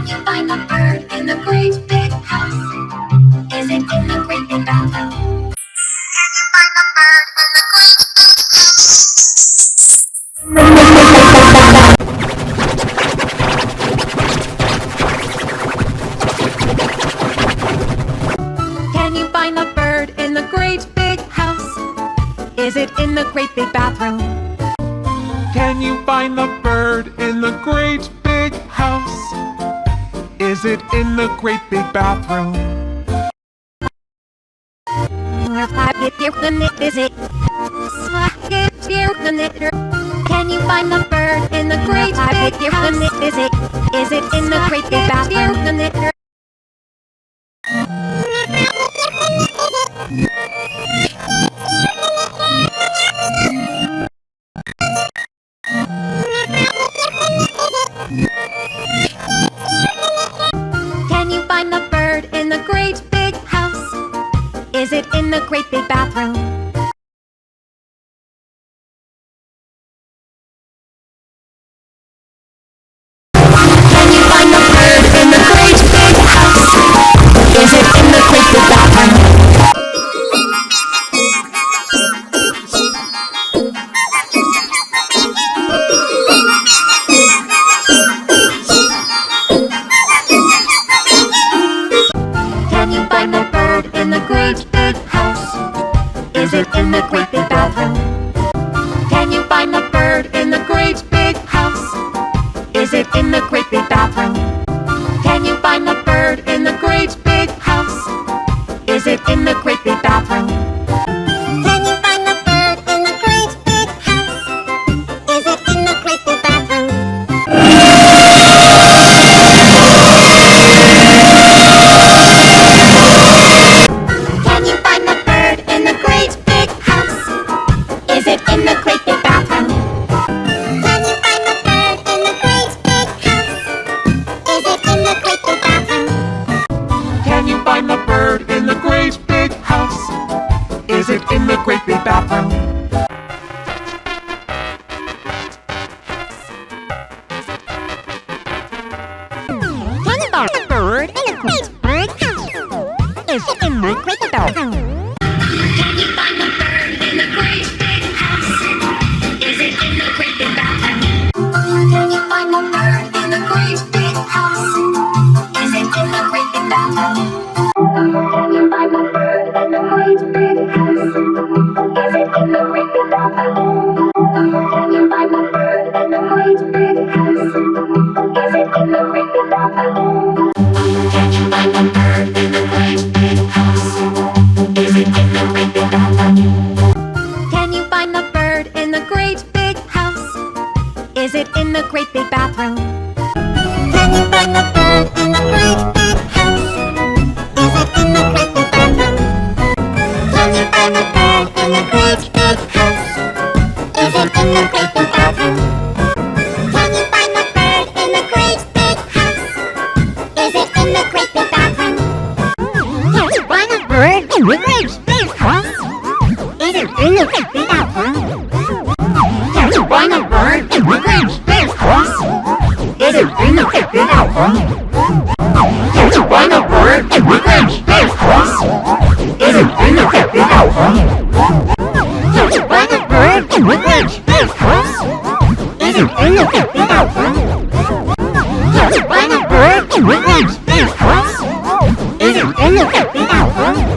you find the bird in the great big house? Is it in the great big bathroom? Can you find the bird in the great big house? Can you find the bird in the great big house? Is it in the great big bathroom? Can you find the bird in the great big house? Is it in the great big bathroom? Is it? Can you find the bird in the great big house? Is it? Is it in the great big bathroom? Can you find the bird in the great big house? Is it in the great big bathroom? Can you find the bird in the great big house? Is it in the great big bathroom? Can you find the bird in the great big house? Is it in the great big bathroom? Can you find the bird in the great big house? Is it in the great big bathroom? Can you find the bird in the great big house? Is it in the great big bathroom? Can you find the bird in the great big house? Is it in the great big bathroom? Can you find the bird in the great big house? Is it in the great big bathroom? Can you find the bird in the great big house? Is it in the great big bathroom? Can you find the bird in the great big house? Is it in the great big bathroom? Can you find the bird in the great big house? Is it in the great big bathroom? Can you find the bird in the great big house? Is it in the great big bathroom? Can you find the bird in the great big house? Is it in the great big bathroom? Can you find the bird in the great big house? Is it in the great big bathroom? Can you find the bird in the great big house? Is it in the great big bathroom? Can you find the bird in the great big house? Is it in the great big bathroom? Can you find the bird in the great big house? Is it in the great big bathroom? Can you find the bird in the great big house? Is it in the great big bathroom? Can you find the bird in the great big house? Is it in the great big bathroom? Can you find the bird in the great big house? Is it in the great big bathroom? Can you find the bird in the great big house? Is it in the great big bathroom? Can you find the bird in the great big house? Is it in the great big bathroom? Can you find the bird in the great big house? Is it in the great big bathroom? Can you find the bird in the great big house? Is it in the great big bathroom? Can you find the bird in the great big house? Is it in the great big bathroom?